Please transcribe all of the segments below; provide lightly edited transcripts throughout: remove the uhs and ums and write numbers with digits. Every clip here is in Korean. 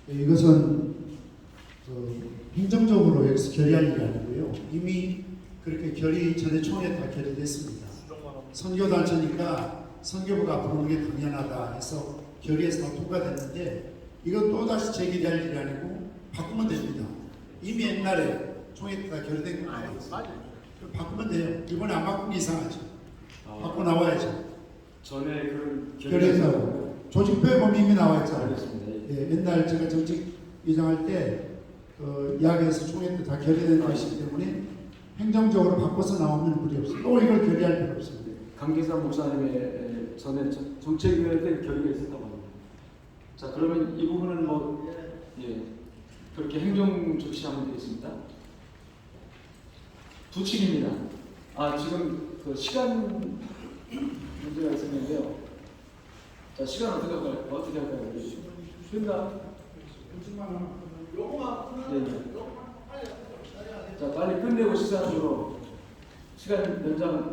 이것은 행정적으로 여기서 결의할 일이 아니고요. 이미 그렇게 결의 전에 총회에 다 결의됐습니다. 선교단체니까 선교부가 부르는 게 당연하다 해서 결의에서 다 통과됐는데 이건 또다시 재결의할 일이 아니고 바꾸면 됩니다. 이미 옛날에 총회 때 다 결의된 거예요. 바꾸면 돼요. 이번에 안 바꾼 게 이상하죠. 바꿔 나와야죠. 전에 그런 결의에서 조직표에 보면 이미 나와 있잖아요. 알겠습니다. 예, 옛날 제가 정책 위장할 때 이야기에서 총회 때 다 결의된 것이기 때문에 행정적으로 바꿔서 나오면 무리 없어요. 또 이걸 결의할 필요 없습니다. 강기상 목사님의 전에 정책위원회 때 결의가 있었다고 합니다. 자, 그러면 이 부분은 그렇게 행정 조치하면 되겠습니다. 부칙입니다. 지금 그 시간 문제가 있었는데요. 자, 시간 어떻게 할까요? 된다. 자, 빨리 끝내고 시간으로 시간 연장.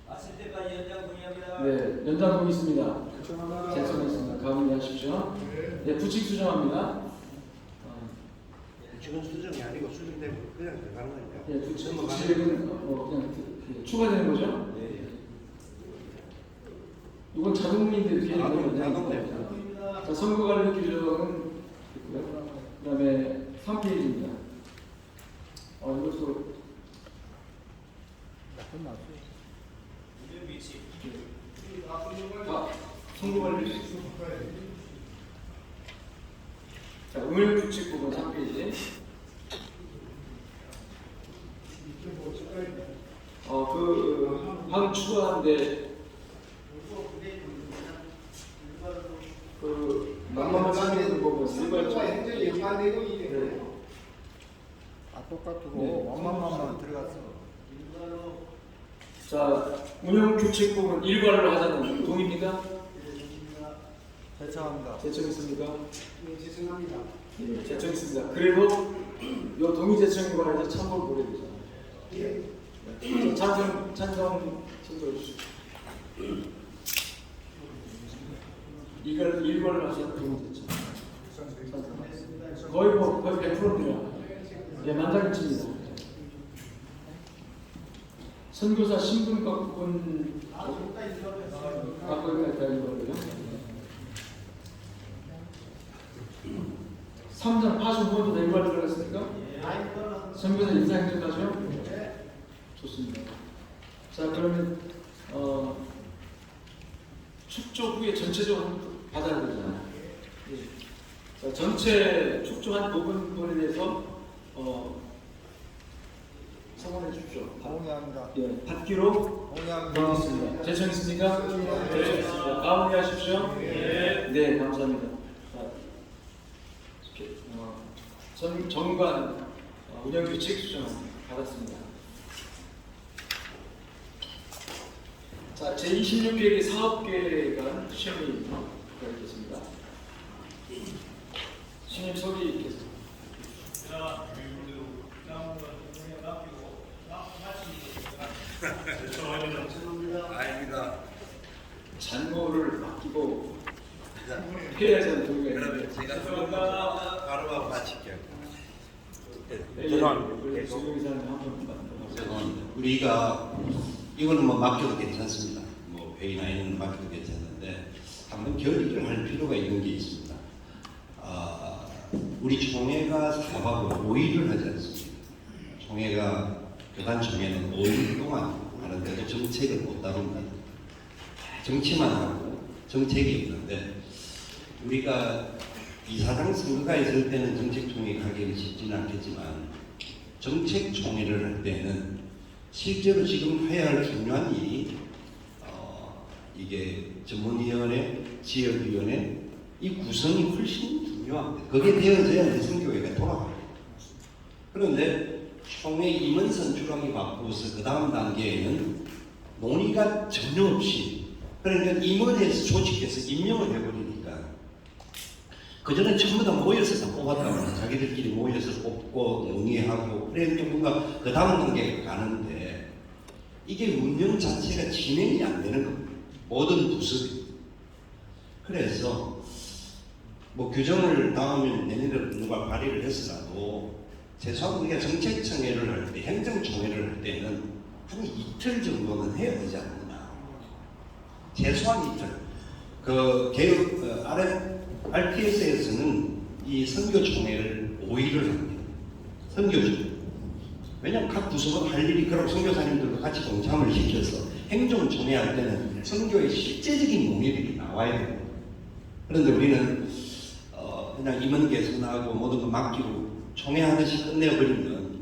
왔을 때까지 연장 동의합니다. 네, 연장 동의 있습니다. 제청했습니다. 가문이하십시오. 네, 부칙 수정합니다. 지금 수정이 아니고 수정되고 그냥 들어가는 거니까. 네, 부칙은 그냥 추가되는 거죠? 네. 이건 자동인데 뒤에 자동입니다. 자, 선거관리 규정은 있고요. 그다음에 3페이지입니다. 이것도 선거관리 자, 의료규칙 부분 3페이지. 한 추가한데 만만한 상대는 부분 행정이 연관되고 이게 똑같고 원만만 들어갔어. 자, 운영규칙 부분 일괄로 하자는 동의입니까? 대처합니다. 제청있습니까? 지승합니다. 네, 제청있습니다. 그래도 요 동의 제청에 관해서 참고를 보게 되잖아요. 예. 찬성 선서해 주시죠. 이걸 일괄로 하자는 동의 제청. 거의 100%입니다. 예, 만장일치입니다. 선교사 신분과 부분 거기까지 다 읽어볼게요. 3장 85번도 일괄 들어갔습니까? 선교사 인사행정가죠? 좋습니다. 자, 그러면 축조 후에 전체적으로 받아야 되잖아요. 자, 전체 축조한 부분에 대해서 성원해 주십시오. 동의합니다. 예, 받기로 동의합니다. 되겠습니다. 제청 있습니까? 제청 있습니다. 마무리하십시오. 네, 감사합니다. 자, 정관 운영규칙 수정 받았습니다. 자, 제26계획의 사업계획안 시험이 있겠습니다. 신임 소리께서. 아닙니다. 잔고를 맡기고 해야지 동의가 있는데. 그러면 제가 바로 마칠게요. 죄송합니다. 조경이사님 한번 죄송합니다. 우리가 이거는 뭐 맡겨도 괜찮습니다. 뭐 회의나 이런 거 맡겨도 괜찮은데 한번 결의를 할 필요가 있는 게 있습니다. 우리 총회가 4박 5일을 하지 않습니다. 총회가 교단 총회는 5일 동안 하는데도 정책을 못 다룹니다. 정치만 하고 정책이 없는데 우리가 이사장 선거가 있을 때는 정책총회 가기는 쉽지는 않겠지만 정책총회를 할 때는 실제로 지금 해야 할 중요한 일이 이게 전문위원회, 지역위원회 이 구성이 훨씬 중요합니다. 그게 되어져야 우리 선교회가 돌아가요. 그런데 총회 임원 선출하기 바쁘서 그 다음 단계에는 논의가 전혀 없이 그러니까 임원에서 조직해서 임명을 해버리니까 그 전에 전부 다 모여서 다 뽑았다고 자기들끼리 모여서 뽑고 논의하고 그랬는데 뭔가 그 다음 단계에 가는데 이게 운영 자체가 진행이 안 되는 겁니다. 모든 부서들이. 그래서 뭐 규정을 다음에 내년에 누가 발의를 했으라도 최소한 우리가 정책청회를 할 때, 행정총회를 할 때는 한 이틀 정도는 해야 되지 않느냐. 최소한 이틀. 그 개혁 RPS에서는 이 선교총회를 5일을 합니다. 선교총. 왜냐하면 각 부서가 할 일이 그렇고 선교사님들도 같이 동참을 시켜서 행정총회 할 때는 선교의 실제적인 몸일이 나와야 돼요. 그런데 우리는 그냥 임원 개선하고 모든 거 맡기고 총회하듯이 끝내버리면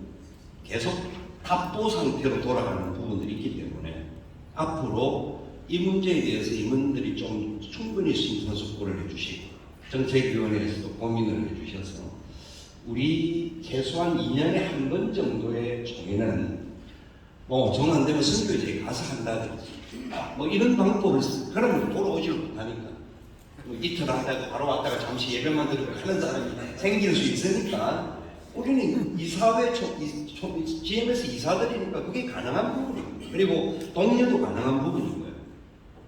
계속 답보 상태로 돌아가는 부분들이 있기 때문에 앞으로 이 문제에 대해서 임원들이 좀 충분히 심사숙고를 해주시고 정책위원회에서도 고민을 해주셔서 우리 최소한 2년에 한 번 정도의 총회는 뭐 정 안 되면 선교지에 가서 한다든지 뭐 이런 방법을 그러면 돌아오질 못하니까 뭐 이틀 하다가 바로 왔다가 잠시 예배만 드리고 하는 사람이 생길 수 있으니까 우리는 이사회 GMS 이사들이니까 그게 가능한 부분이고 그리고 동료도 가능한 부분인 거예요.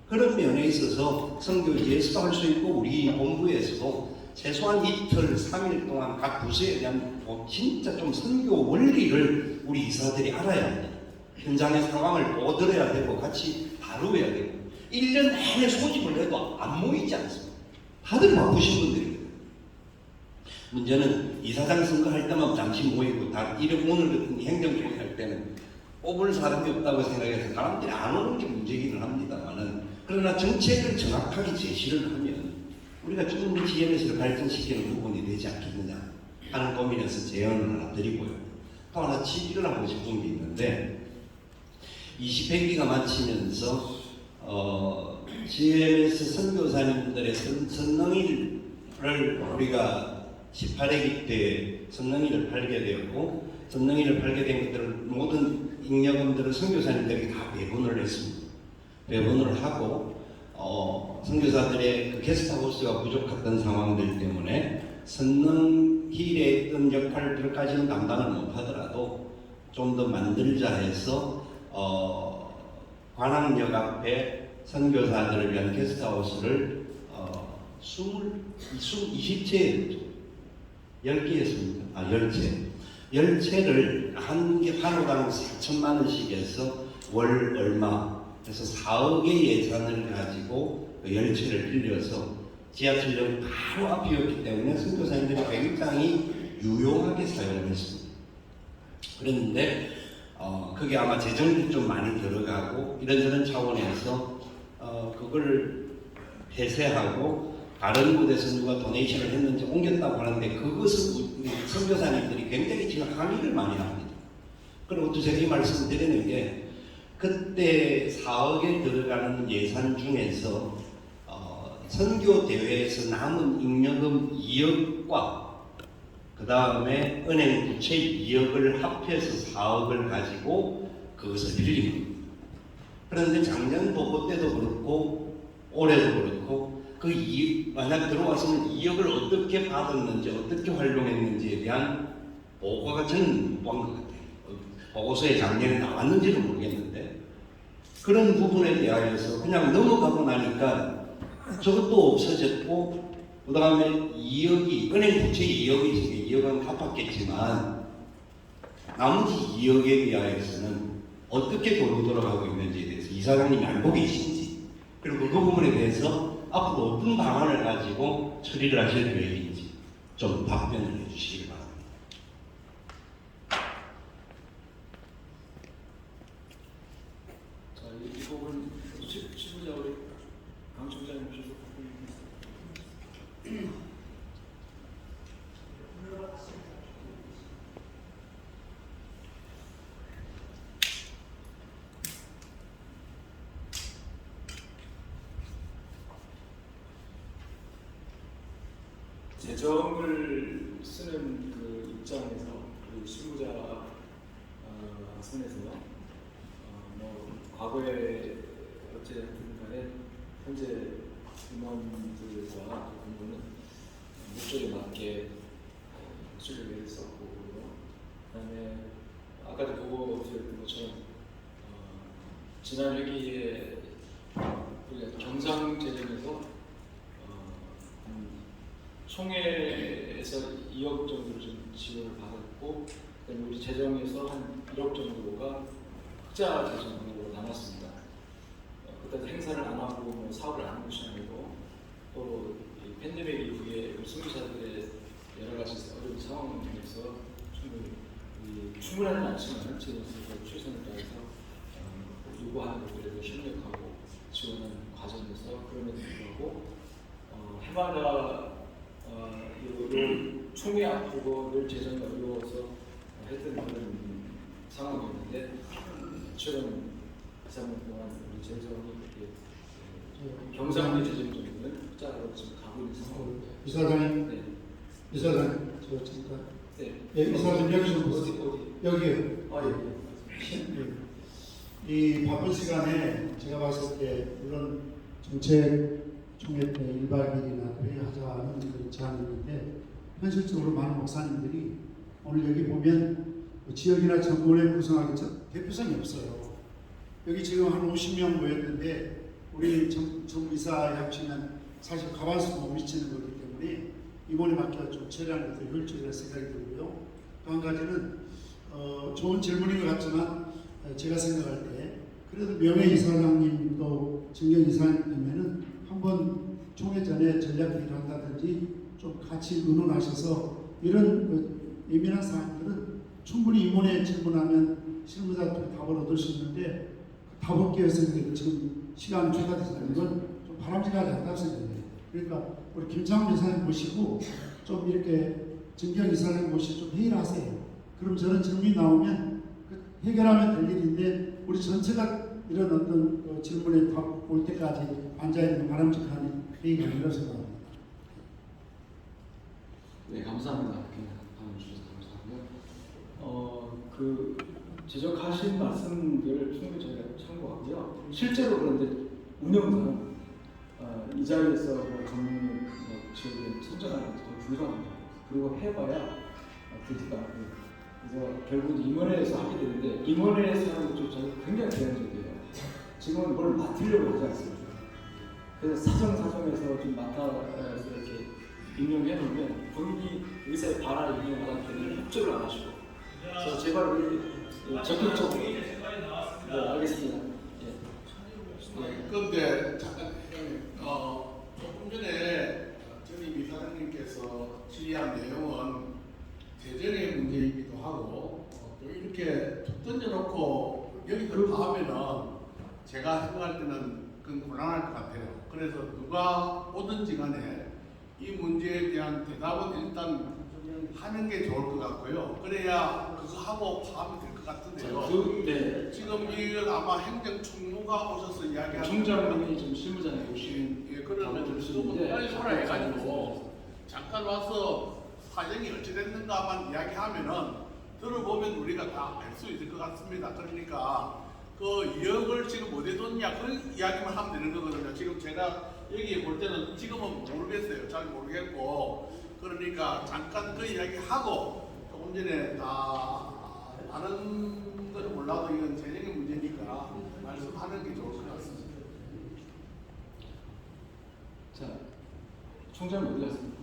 그런 면에 있어서 선교지에서도 할 수 있고 우리 본부에서도 최소한 이틀, 3일 동안 각 부서에 대한 진짜 좀 선교 원리를 우리 이사들이 알아야 합니다. 현장의 상황을 보고 들어야 되고 같이 다루어야 되고 1년 내내 소집을 해도 안 모이지 않습니다. 다들 바쁘신 분들이거든요. 문제는 이사장 선거할 때만 잠시 모이고 오늘 같은 행정총회 할 때는 뽑을 사람이 없다고 생각해서 사람들이 안 오는 게 문제기는 합니다만은 그러나 정책을 정확하게 제시를 하면 우리가 조금 더 GMS를 발전시키는 부분이 되지 않겠느냐 하는 고민에서 제안을 하나 드리고요. 또 하나 취지를 하고 싶은 게 있는데 20회기가 마치면서 GMS 선교사님들의 선능일을 우리가 18회기 때 선능일을 팔게 되었고 선능일을 팔게 된 것들을 모든 잉여금들을 선교사님들이 다 배분을 했습니다. 배분을 하고 선교사들의 그 게스트하우스가 부족했던 상황들 때문에 선능일의 어떤 역할들까지는 담당을 못하더라도 좀 더 만들자 해서 관악역 앞에 선교사들을 위한 게스트하우스를 20채 10개였습니다. 10채를 한 개 하루당 4천만 원씩 해서 월 얼마 그래서 4억의 예산을 가지고 10채를 빌려서 지하철역 바로 앞이었기 때문에 선교사님들이 굉장히 유용하게 사용을 했습니다. 그랬는데 그게 아마 재정도 좀 많이 들어가고 이런저런 차원에서 그걸 폐쇄하고 다른 곳에서 누가 도네이션을 했는지 옮겼다고 하는데 그것을 선교사님들이 굉장히 지금 항의를 많이 합니다. 그리고 또 제가 이 말씀을 드리는 게 그때 4억에 들어가는 예산 중에서 선교 대회에서 남은 잉여금 2억과 그 다음에 은행 부채 2억을 합해서 4억을 가지고 그것을 빌립니다. 그런데 작년 보고 때도 그렇고 올해도 그렇고 만약 들어와서는 2억을 어떻게 받았는지 어떻게 활용했는지에 대한 보고가 저는 못 본 것 같아요. 보고서에 작년에 나왔는지는 모르겠는데 그런 부분에 대하여서 그냥 넘어가고 나니까 저것도 없어졌고 그 다음에 2억이 은행 부채 2억이 있으니까 2억은 갚았겠지만 나머지 2억에 대하여서는 어떻게 돈이 돌아가고 있는지에 대해서 이사장님이 알고 계신지 그리고 그 부분에 대해서 앞으로 어떤 방안을 가지고 처리를 하실 계획인지 좀 답변을 해주시기 바랍니다. 자, 이 부분 시부자 우리 강 총장님 오셔서 재정을 쓰는 그 입장에서 우리 실무자 선에서 뭐 과거에 어쨌든 간에 현재 임원들과 공부는 목적에 맞게 수립을 했었고 그다음에 아까도 보고 드렸던 것처럼 지난 회기에 우리가 경상 재정에서 총회에서 2억 정도를 좀 지원을 받았고, 그다음에 우리 재정에서 한 1억 정도가 흑자 재정으로 남았습니다. 그때 행사를 안 하고 뭐 사업을 안 하는 것이 아니고 또 이 팬데믹 이후에 우리 승무사들의 여러 가지 어려운 상황에서 충분하지는 않지만 재정에서 최선을 다해서 요구하는 것들에 협력하고 지원하는 과정에서 그럼에도 불구하고 해마다 요 총회 앞두고 늘 재정이 어려워서 했던 그런 상황이었는데 최근 2~3년 동안 우리 재정이 경상도 재정 정도는 흑자로 지금 가고 있는 상황입니다. 이사장님, 네. 이사장, 저 잠깐. 네. 예, 이사장 여기 좀 어디 보세요. 어디? 여기요. 예. 이 바쁜 시간에 제가 봤을 때 물론 정책 총회 때 1박 2일이나 회의하자는 그런 제안이 있는데 현실적으로 많은 목사님들이 오늘 여기 보면 지역이나 전군을 구성하기 대표성이 없어요. 여기 지금 한 50명 모였는데 우리 정이사에 합치면 사실 가반수 못 미치는 거기 때문에 이번에 맡겨 좀 처리하는 것도 효율적이라 생각이 들고요. 또 한 가지는 좋은 질문인 것 같지만 제가 생각할 때 그래도 명예이사장님도 정경이사님이면은 한번 총회 전에 전략회의를 한다든지 좀 같이 의논하셔서 이런 예민한 사항들은 충분히 임원에 질문하면 실무자한테 답을 얻을 수 있는데 답 얻기 위해서 지금 시간이 초과돼서 이건 좀 바람직하지 않다고 생각해요. 그러니까 우리 김창훈 이사님 모시고 좀 이렇게 정경 이사님 모시고 좀 회의를 하세요. 그럼 저런 질문이 나오면 해결하면 될 일인데 우리 전체가 이런 어떤 질문에 답 올 때까지 앉아있는 바람직한 회의가 아니라고 생각합니다. 네, 감사합니다. 답변 주셔서 감사하고요. 그 지적하신 말씀들 충분히 저희가 참고하고요. 실제로 그런데 운영상 이 자리에서 정문 지역에 선정하는 건 거의 불가합니다. 그리고 해봐야 되지가 않고 그래서 결국 임원회에서 하게 되는데 임원회에서 하는 것도 저는 굉장히 제한적이에요. 지금은 뭘 맡으려고 하지 않습니다. 그래서 사정에서 좀 맡아서 이렇게 임명해 놓으면 본인이 의사의 바라 임명하다 때문에 협조를 안 하시고 그래서 제발 우리 적극적으로 네, 알겠습니다. 그런데 잠깐 조금 전에 전임 이사장님께서 질의한 내용은 재정의 문제이기도 하고 또 이렇게 툭 던져놓고 여기서 다 하면은 제가 생각할 때는 그건 곤란할 것 같아요. 그래서 누가 오든지 간에 이 문제에 대한 대답은 일단 하는 게 좋을 것 같고요. 그래야 그거 하고 파악이 될 것 같은데요. 네. 지금 이걸 아마 행정총무가 오셔서 이야기하는 총장님이 좀 실무장에 오신 그러면 조금 빨리 오라 해가지고 잠깐 와서 사정이 어찌 됐는가만 이야기하면은 들어보면 우리가 다 알 수 있을 것 같습니다. 그러니까 그 2억을 지금 어디에 뒀냐 그 이야기만 하면 되는 거거든요. 지금 제가 여기 볼 때는 지금은 모르겠어요. 잘 모르겠고 그러니까 잠깐 그 이야기 하고 조금 전에 다 다른 건 몰라도 이건 재정의 문제니까 말씀하는 게 좋을 것 같습니다. 자, 총장님 어디 갔습니까?